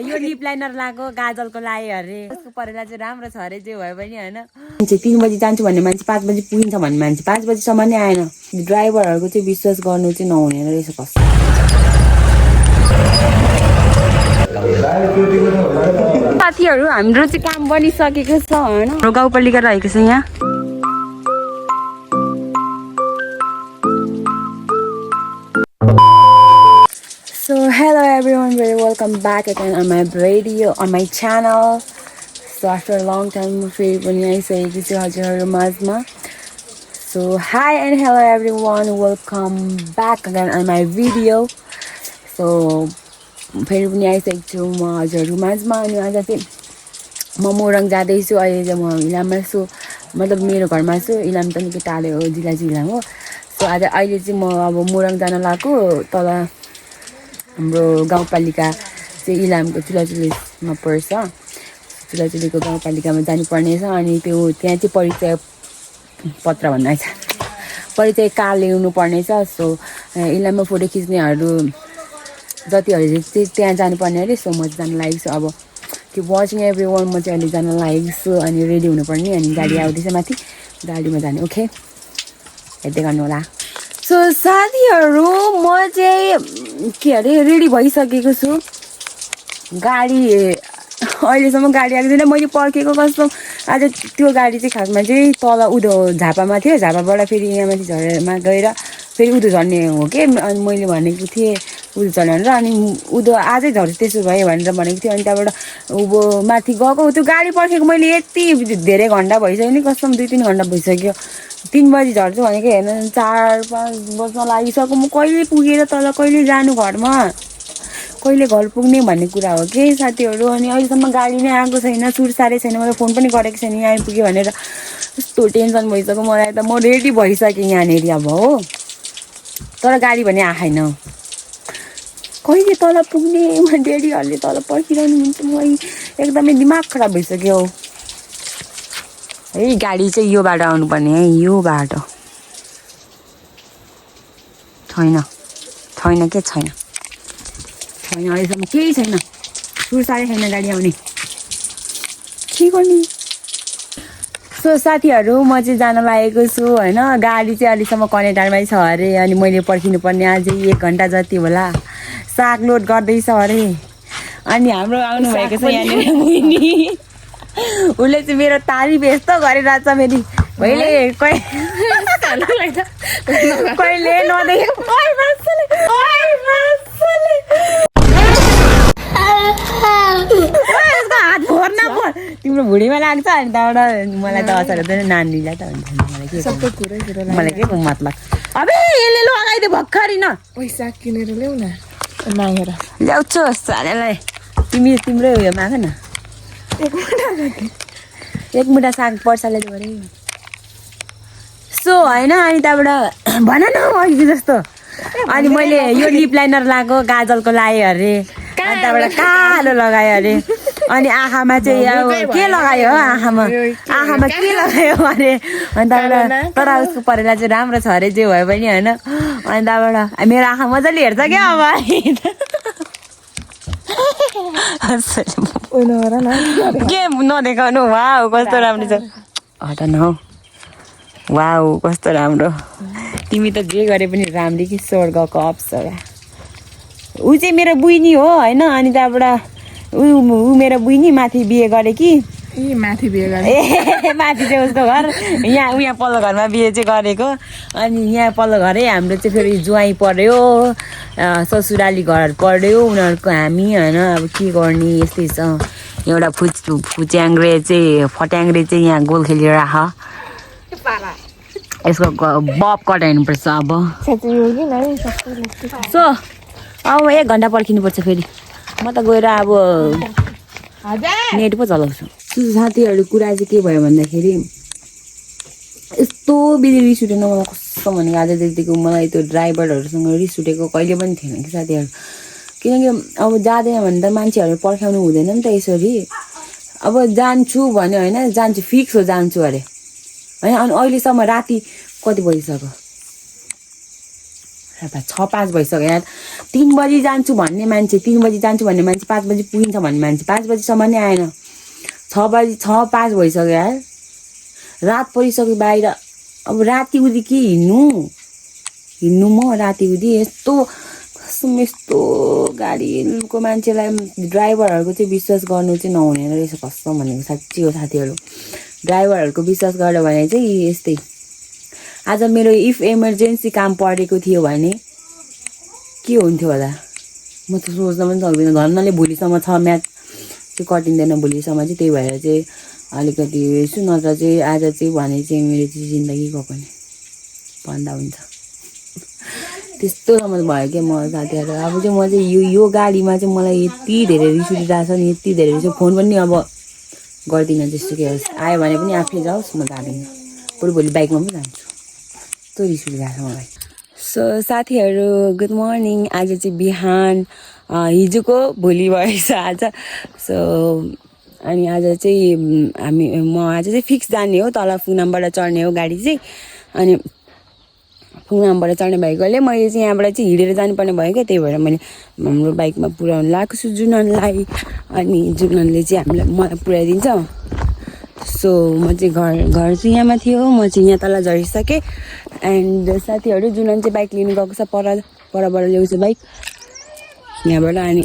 यो lip liner लगाएको गाजलको लायो अरे उसको परेला चाहिँ राम्रो छ अरे जे भयो पनि हैन मान्छे 3 बजे जान्छु भन्ने मान्छे 5 बजे पुगिन्छ भन्ने मान्छे 5 बजेसम्म नै आएन ड्राइभरहरुको चाहिँ विश्वास गर्नु चाहिँ नहुने रहेछ कस्तो साथीहरु हाम्रो चाहिँ काम बनिसकेको छ हैन गाउँपालिका रहेको छ यहाँ So hello everyone, very welcome back again on my video, on my channel. So after a long time, so hi and hello everyone, welcome back again on my video. So फेरि पनि आइसकेको छु म हजुरहरु माझमा अनि आज चाहिँ म मोरङ जाँदै छु अहिले चाहिँ म इलाममा छु मतलब मेरो घरमा छु इलाम त निकै टाढो हो जिल्ला हो सो आज अहिले चाहिँ म अब मोरङ जान लाग्यो तल हाम्रो गाउँपालिका चाहिँ इलामको चुलाचुलीमा पर्छ चुलाचुलीको गाउँपालिकामा जानुपर्ने छ अनि त्यो त्यहाँ चाहिँ परिचय पत्र भन्ने छ परिचय कार्ड ल्याउनु पर्ने छ सो इलाममा फोटो खिच्नेहरू जतिहरु चाहिँ त्यहाँ जानुपर्ने अरे सो म जान लागेको छु अब कि वाचिङ एभ्रीवन म चाहिँ अहिले जान लागेको छु अनि रेडी हुनुपर्ने अनि गाडी आउँदैछ माथि गाडीमा जाने ओके हेर्दै गर्नु होला सो साथीहरु म चाहिँ के अरे रेडी भइसकेको छु गाडी अहिलेसम्म गाडी आएको छैन मैले पर्खेको कस्तो आज त्यो गाडी चाहिँ खासमा चाहिँ तल उदो झापामा थियो झापाबाट फेरि यहाँ माथि झरेमा गएर फेरि उदो झर्ने हो के अनि मैले भनेको थिएँ उदो झर्ने भनेर अनि उदो आजै झर्छ त्यसो भयो भनेर भनेको थियो अनि त्यहाँबाट उभो माथि गएको त्यो गाडी पर्खेको मैले यति धेरै घन्टा भइसक्यो नि कस्तो 2-3 घन्टा भइसक्यो 3 बजी झर्छु भनेको हेर्न 4-5 बज्न लागिसक्यो म कहिले पुगेर तल कहिले जानु घरमा कहिले घर पुग्ने भन्ने कुरा हो के साथीहरु अनि अहिलेसम्म गाडी नै आएको छैन सुरसारै छैन मैले फोन पनि गरेको छैन यहाँ आइपुग्यो भनेर कस्तो टेन्सन भइसक्यो मलाई त म रेडी भइसके यहाँनेर अब हो तर गाडी भने आएन कहिले तल पुग्ने म डेडीहरुले तल पर्खिरहनु हुन्छ म एकदमै दिमाग खराब भइसक्यो है गाडी चाहिँ यो बाटो आउनु पर्ने है यो बाटो छैन के छैन अहिलेसम्म केही छैन सुरसारै छैन गाडी आउने के गर्ने सो साथीहरु म चाहिँ जान लागेको छु हैन गाडी चाहिँ अहिलेसम्म कनेटारमै छ अरे अनि मैले पर्खिनु पर्ने अझै 1 घण्टा जति होला साग लोड गर्दैछ अरे अनि हाम्रो आउनु भएको छ यहाँनिर मुइनी उले चाहिँ मेरो तारिफ यस्तो गरिरहेछ फेरि मैले कहिले नदेखेको हात फोर्न तिम्रो भुँडीमा लाग्छ अनि त्यहाँबाट मलाई त असर हुँदैन नानीलाई त हुन्छ मलाई के मतलब अबे यसले लगाइदे भर्खरी न पैसा किनेर ल्याउ न मागेर ल्याउँछु सालेलाई तिम्रै उयो माग न एक मुठा साग पर्साले गरे सो हैन अनि त्यहाँबाट भन न अघि जस्तो अनि मैले यो लिप लाइनर लगाएको गाजलको लायो अरे अनि त्यहाँबाट कालो लगायो अरे अनि आँखामा चाहिँ के लगायो हो आँखामा के लगायो अरे अनि त्यहाँबाट तर उसको परेला चाहिँ राम्रो छ अरे जे भयो पनि हैन अनि त्यहाँबाट मेरो आँखा मजाले हेर्छ क्या अब के नदेखाउनु वाउ कस्तो राम्रो छ हट न हौ वाउ कस्तो राम्रो तिमी त जे गरे पनि राम्री कि स्वर्गको अप्सरा ऊ चाहिँ मेरो बुइनी हो हैन अनि त्यहाँबाट ऊ मेरो बुइनी माथि बिहे गरे कि माथि बिहे गरे ए माथि चाहिँ उसको घर यहाँ पल्लो घरमा बिहे चाहिँ गरेको अनि यहाँ पल्लो घरै हाम्रो चाहिँ फेरि जुवाई पर्यो ससुराली घर पर्यो उनीहरूको हामी हैन अब के गर्ने यस्तै छ एउटा फुच्याङ्ग्रे चाहिँ फट्याङ्ग्रे चाहिँ यहाँ गोल खेलेर राख यसको बब कटाइनुपर्छ अब सो अब 1 घण्टा पर्खिनुपर्छ फेरि म त गएर अब नेट पो चलाउँछु साथीहरु कुरा चाहिँ के भयो भन्दाखेरि यस्तो बिजी रिस उठेन मलाई कस्तो भनेको आजदेखिको मलाई त्यो ड्राइभरहरुसँग रिस उठेको कहिले पनि थिएन कि साथीहरु किनकि अब जाँदैन भने त मान्छेहरु पर्खाउनु हुँदैन नि त यसरी अब जान्छु भन्यो हैन जान्छु फिक्स हो जान्छु अरे हैन अनि अहिले सम्म राति कति बजिसक्यो 6-5 भइसक्यो यार 3 बजी जान्छु भन्ने मान्छे 3 बजी जान्छु भन्ने मान्छे 5 बजी पुगिन्छ भन्ने मान्छे 5 बजीसम्म नै आएन 6-5 भइसक्यो यार रात परिसक्यो बाहिर अब राति उदी के हिँड्नु म राति उदी यस्तो गाडीको मान्छेलाई ड्राइभरहरूको चाहिँ विश्वास गर्नु चाहिँ नहुने रहेछ कसम भनेको साँच्ची हो साथीहरू ड्राइभरहरूको विश्वास गर्यो भने चाहिँ यस्तै आज मेरो इफ इमर्जेन्सी काम परेको थियो भने के हुन्थ्यो होला म त सोच्न पनि सक्दिनँ धन्नले भोलिसम्म छ म्याच त्यो कटिँदैन भोलिसम्म चाहिँ त्यही भएर चाहिँ अलिकति यसो नत्र चाहिँ आज चाहिँ भने चाहिँ मेरो चाहिँ जिन्दगीको पनि भन्दा हुन्छ त्यस्तो समझ भयो क्या म साथीहरू अब चाहिँ म चाहिँ यो गाडीमा चाहिँ मलाई यति धेरै रिस उठिरहेको छ नि यति धेरै रिस फोन पनि अब गर्दिनँ जस्तो कि होस् आयो भने पनि आफै जाओस् म जाँदिनँ बरु भोलि बाइकमा पनि जान्छु यस्तो रिस उठिरहेको छ मलाई सो साथीहरू गुड मर्निङ आज चाहिँ बिहान हिजोको भोलि भएछ आज सो अनि आज चाहिँ म आज चाहिँ फिक्स जाने हो तल फुङनामबाट चढ्ने हो गाडी चाहिँ अनि फुङनामबाट चढ्ने भएकोले मैले चाहिँ यहाँबाट चाहिँ हिँडेर जानुपर्ने भयो क्या त्यही भएर मैले हाम्रो बाइकमा पुऱ्याउनु लगाएको छु जुननलाई अनि जुननले चाहिँ मलाई पुऱ्याइदिन्छ सो म चाहिँ घर चाहिँ यहाँमा थियो म चाहिँ यहाँ तल झरिसकेँ एन्ड साथीहरू जुनन चाहिँ बाइक लिनु गएको छ परबाट ल्याउँछ बाइक यहाँबाट अनि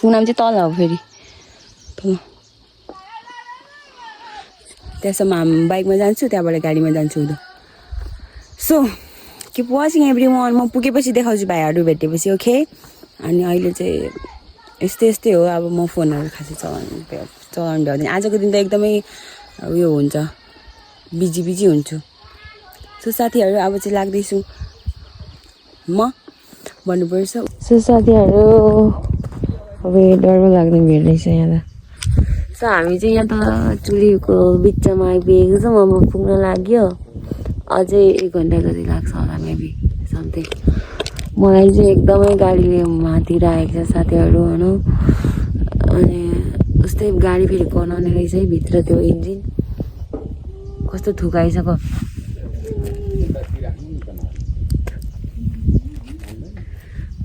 फुङनाम चाहिँ तल हो फेरि त्यसमा हामी बाइकमा जान्छु त्यहाँबाट गाडीमा जान्छु उदो सो किप वाचिङ एभ्रीवन म पुगेपछि देखाउँछु भाइहरू भेटेपछि ओके अनि अहिले चाहिँ यस्तै हो अब म फोनहरू खासै चलाउनु भ्याउँदैन आजको दिन त एकदमै उयो हुन्छ बिजी हुन्छु सो साथीहरू अब चाहिँ लाग्दैछु म भन्नुपर्छ सो साथीहरू अब डर लाग्ने भिड रहेछ यहाँ त सो हामी चाहिँ यहाँ त चुलीको बिचमा आइपुगेको छौँ अब पुग्न लाग्यो अझै 1 घन्टा जति लाग्छ होला मेबी समथिङ मलाई चाहिँ एकदमै गाडीले माथि राखेको छ साथीहरू भनौँ अनि उस्तै गाडी फेरि गनाउने रहेछ है भित्र त्यो इन्जिन कस्तो थुकाइसक्यो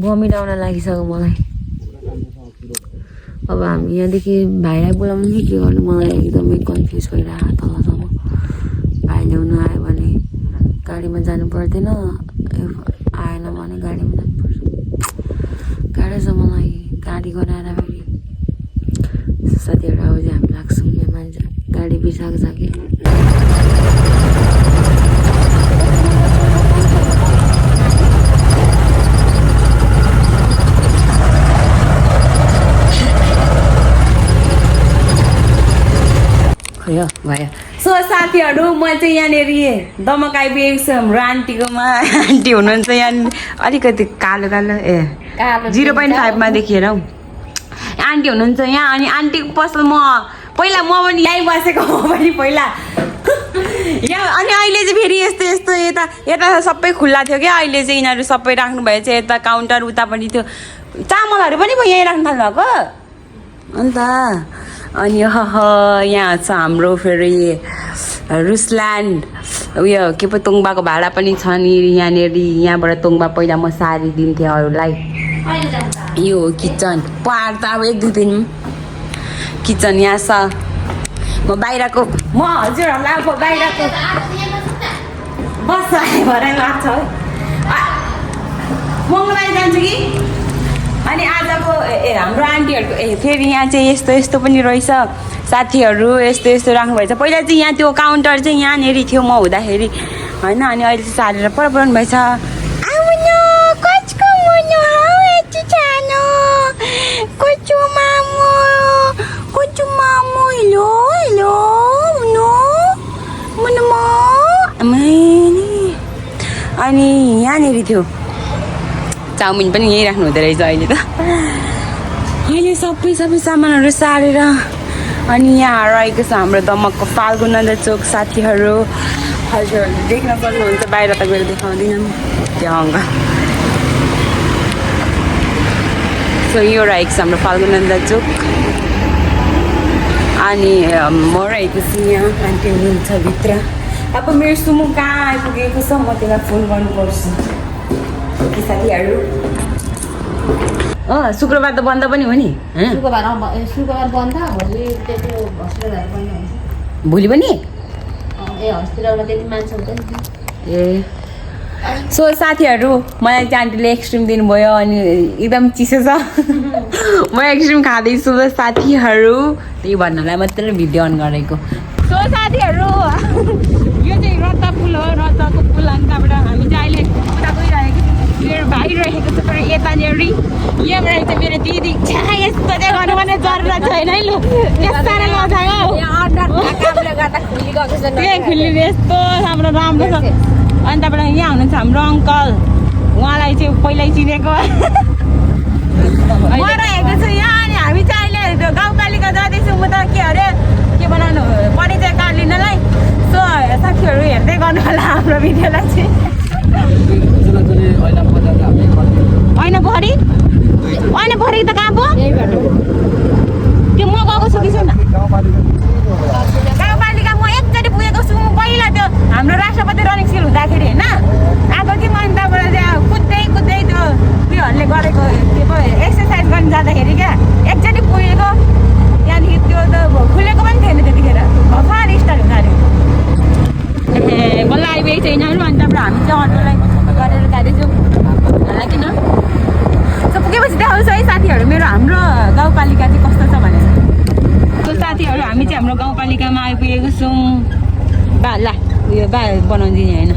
बमिट आउन लागिसक्यो मलाई अब हामी यहाँदेखि भाइलाई बोलाउनु कि के गर्नु मलाई एकदमै कन्फ्युज भइरहेको तलसम्म भाइ ल्याउनु आयो भने गाडीमा जानु पर्दैन आएन भने गाडीमा जानुपर्छ गाडी छ मलाई गाडी गराएर फेरि साथीहरू अब चाहिँ हामी लाग्छौँ यहाँ मान्छे गाडी बिर्साएको छ कि भयो सो साथीहरू म चाहिँ यहाँनिर दमक आइपुगेको छु हाम्रो आन्टीकोमा आन्टी हुनुहुन्छ यहाँ अलिकति कालो ए 0.5मा देखेर हौ आन्टी हुनुहुन्छ यहाँ अनि आन्टीको पसल पहिला म पनि यहीँ बसेको हो पनि पहिला यहाँ अनि अहिले चाहिँ फेरि यस्तो यता सबै खुल्ला थियो क्या अहिले चाहिँ यिनीहरू सबै राख्नु भएछ यता काउन्टर उता पनि थियो चामलहरू पनि म यहीँ राख्नु थाल्नु भएको अन्त अनि यहाँ छ हाम्रो फेरि रुसल्यान्ड उयो के पो तोङबाको भाडा पनि छ नि यहाँबाट तोङबा पहिला म सारी दिन्थेँ अरूलाई यो किचन पार त अब 1-2 दिन किचन यहाँ छ म बाहिरको म हजुरहरूलाई अब बाहिरको बस भरे लाग्छ है मङ्गलबार जान्छु कि अनि आजको हाम्रो आन्टीहरूको फेरि यहाँ चाहिँ यस्तो पनि रहेछ साथीहरू यस्तो राख्नुभएछ पहिला चाहिँ यहाँ त्यो काउन्टर चाहिँ यहाँनिर थियो म हुँदाखेरि होइन अनि अहिले चाहिँ सारेर पुराउनु भएछ अनि यहाँनिर थियो चाउमिन पनि यहीँ राख्नु हुँदो रहेछ अहिले त अहिले सबै सामानहरू सारेर अनि यहाँ रहेको छ हाम्रो दमकको फाल्गुनन्द चोक साथीहरू हजुरहरूले देख्न सक्नुहुन्छ बाहिर त गएर देखाउँदिनँ त्यो अङ्ग सो यो रहेको छ हाम्रो फाल्गुनन्द चोक अनि म रहेको छु यहाँ आन्टी हुनुहुन्छ भित्र अब मेरो सुमु कहाँ आइपुगेको छ म त्यसलाई फोन गर्नुपर्छ साथीहरू शुक्रबार त बन्द पनि हो नि शुक्रबार बन्द भोलि त्यति हस्पिटलहरू बन्द हुन्छ भोलि पनि हस्पिटलमा त्यति मान्छे हुँदैन ए सो साथीहरू मलाई चाहिँ आन्टीले एक्सट्रिम दिनुभयो अनि एकदम चिसो छ म एक्सट्रिम खाँदैछु साथीहरू त्यही भन्नलाई मात्रै भिडियो अन गरेको सो साथीहरू यो चाहिँ रत्ता पुल हो रत्ताको पुल अनि त्यहाँबाट हामी चाहिँ अहिले उता गइरहेको मेरो भाइ रहेको छ तर यतानिर यहाँबाट चाहिँ मेरो दिदी यस्तो चाहिँ गर्नु पर्ने जरुरत छैन है लु यस्तो खुल्लिने यस्तो राम्रो राम्रो छ अनि त्यहाँबाट यहाँ हुनुहुन्छ हाम्रो अङ्कल उहाँलाई चाहिँ पहिल्यै चिनेको म रहेको छु यहाँ अनि हामी चाहिँ अहिले गाउँपालिका जाँदैछौँ म त के अरे के बनाउनु परिचय कार्ड लिनलाई सो साथीहरू हेर्दै गर्नु होला हाम्रो भिडियोलाई चाहिँ ऐना पोखरी त कहाँ पो त्यो म गएको छु कि छैन गाउँपालिका म एकचोटि पुगेको छु पहिला त्यो हाम्रो राष्ट्रपति रनिङ सिल हुँदाखेरि होइन आएको कि म त्यहाँबाट त्यहाँ कुद्दै त्यो उयोहरूले गरेको के पो एक्सर्साइज गर्नु जाँदाखेरि क्या एकचोटि पुगेको त्यहाँदेखि त्यो त खुलेको पनि थिएन त्यतिखेर भर्खर स्टार्ट हुँदाखेरि बल्ल आइपुगेको छैन अनि त्यहाँबाट हामी चाहिँ अटोलाई गरेर जाँदैछौँ किन सो पुगेपछि देखाउँछु है साथीहरू मेरो हाम्रो गाउँपालिका चाहिँ कस्तो छ भनेर सो साथीहरू हामी चाहिँ हाम्रो गाउँपालिकामा आइपुगेको छौँ बा ला उयो बा बनाउँदिने होइन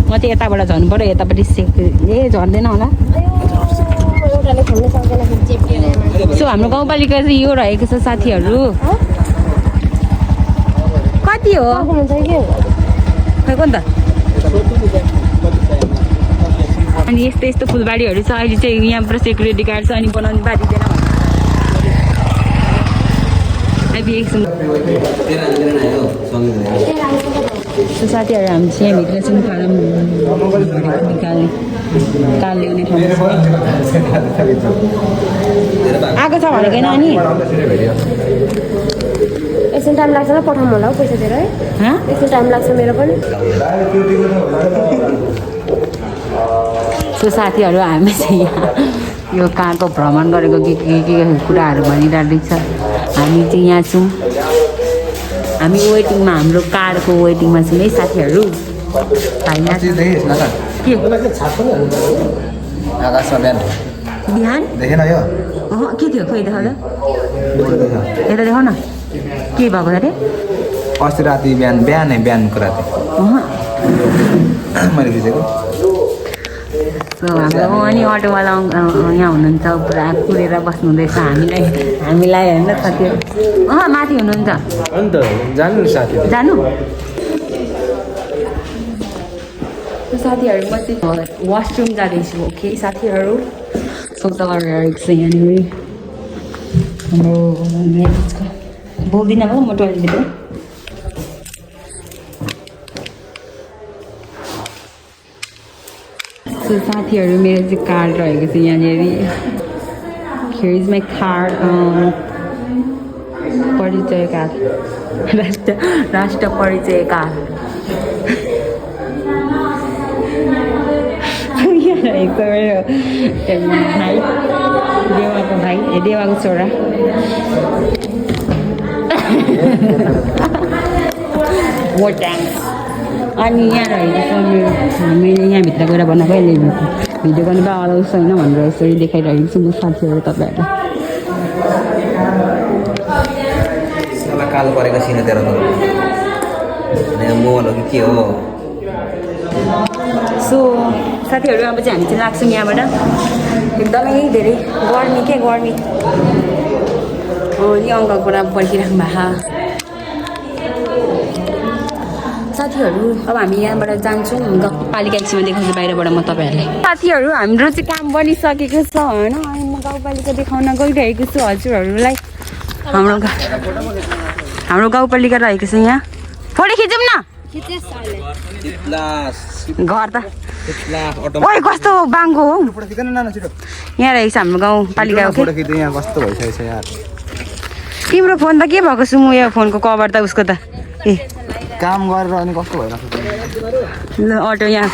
म चाहिँ यताबाट झर्नु पऱ्यो यतापट्टि ए झर्दैन होला सो हाम्रो गाउँपालिका चाहिँ यो रहेको छ साथीहरू कति हो खै कोनि त अनि यस्तो यस्तो फुलबारीहरू छ अहिले चाहिँ यहाँ पुरा सेक्युरिटी गार्ड छ अनि बनाउनु बाँधिँदैन आइपुगेको छौँ साथीहरू हामी चाहिँ यहाँभित्र चाहिँ फारम कार ल्याउने आएको छ भनेको नानी एकछिन टाइम लाग्छ ल पठाउनु होला हौ पैसा दिएर है एकछिन टाइम लाग्छ मेरो पनि सो साथीहरू हामी चाहिँ यहाँ यो कारको भ्रमण गरेको के कुराहरू भनिरहेको छ हामी चाहिँ यहाँ छौँ हामी वेटिङमा हाम्रो कारको वेटिङमा छौँ है साथीहरू बिहान देखेन यो के थियो खोइ देखा यता देखाउ न के भएको अरे अस्ति राति बिहानको राति मैले खिचेको हाम्रो अनि अटोवाला यहाँ हुनुहुन्छ पुरा कुरेर बस्नुहुँदैछ हामीलाई होइन साथीहरू माथि हुनुहुन्छ अन्त जानु नि साथी जानु साथीहरू म चाहिँ वासरुम जाँदैछु ओके साथीहरू सौदा गरेर छ यहाँनिर हाम्रो बोल्दिनँ हो म टोइलेटभित्र सो साथीहरू मेरो चाहिँ कार्ड रहेको छ यहाँनिर हियर इज माई कार्ड परिचय कार्ड राष्ट्र परिचय कार्ड रहेको मेरो भाइ देवाको भाइ देवाको छोरा अनि यहाँ रहेको छ मैले यहाँभित्र गएर बनाएको अहिले भिडियो गर्नु बा अलाउस छैन भनेर यसरी देखाइरहेको छु म साथीहरू तपाईँहरूलाई कालो परेको सिना तेरो मोबाइल हो कि के हो सो साथीहरू अब चाहिँ हामी चाहिँ लाग्छौँ यहाँबाट एकदमै धेरै गर्मी के गर्मी यो अङ्कल पुरा पर्खिराख्नु भएको साथीहरू अब हामी यहाँबाट जान्छौँ गाउँपालिका एकछिनमा देखाउँछु बाहिरबाट म तपाईँहरूलाई साथीहरू हाम्रो चाहिँ काम बनिसकेको छ होइन अनि म गाउँपालिका देखाउन गइरहेको छु हजुरहरूलाई हाम्रो गाउँपालिका रहेको छ यहाँ फोटो खिचौँ न घर त ओइ कस्तो बाङ्गो हो यहाँ रहेको छ हाम्रो गाउँपालिका तिम्रो फोन त के भएको छु म यो फोनको कभर त उसको त ए काम गरेर अनि कस्तो भइरहेको ल अटो यहाँ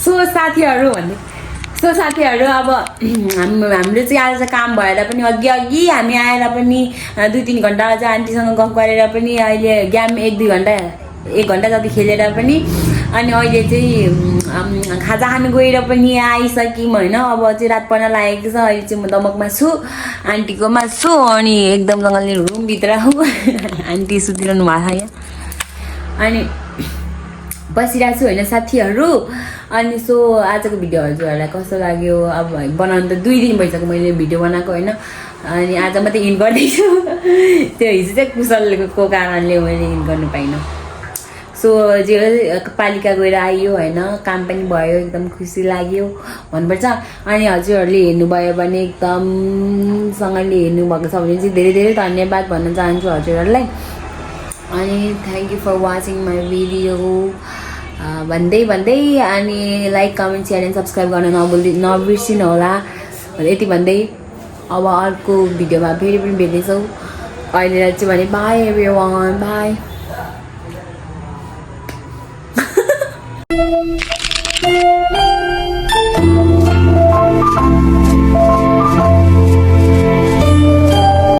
सो साथीहरू भन्ने सो साथीहरू अब हाम्रो चाहिँ आज काम भएर पनि अघि हामी आएर पनि 2-3 घन्टा अझ आन्टीसँग गफ गरेर पनि अहिले गेम 1-2 घन्टा 1 घन्टा जति खेलेर पनि अनि अहिले चाहिँ खाजा खानु गएर पनि आइसक्यौँ होइन अब चाहिँ रात पर्न लागेको छ अहिले चाहिँ म दमकमा छु आन्टीकोमा छु अनि एकदमसँगले रुमभित्र हो आन्टी सुतिरहनु भएको छ यहाँ अनि बसिरहेको छु होइन साथीहरू अनि सो आजको भिडियो हजुरहरूलाई कस्तो लाग्यो अब बनाउनु त 2 दिन भइसक्यो मैले भिडियो बनाएको होइन अनि आज मात्रै इन्ड गर्दैछु त्यो हिजो चाहिँ कुशलको कारणले मैले इन्ड गर्नु पाइनँ सो जे पालिका गएर आयो होइन काम पनि भयो एकदम खुसी लाग्यो भन्नुपर्छ अनि हजुरहरूले हेर्नुभयो भने एकदमसँगले हेर्नुभएको छ भने चाहिँ धेरै धेरै धन्यवाद भन्न चाहन्छु हजुरहरूलाई अनि thank you for watching my video भन्दै अनि like comment share and subscribe गर्न नबिर्सिनु होला यति भन्दै अब अर्को भिडियोमा फेरि पनि भेट्नेछौँ अहिले चाहिँ भने बाई एभ्रिवान बाई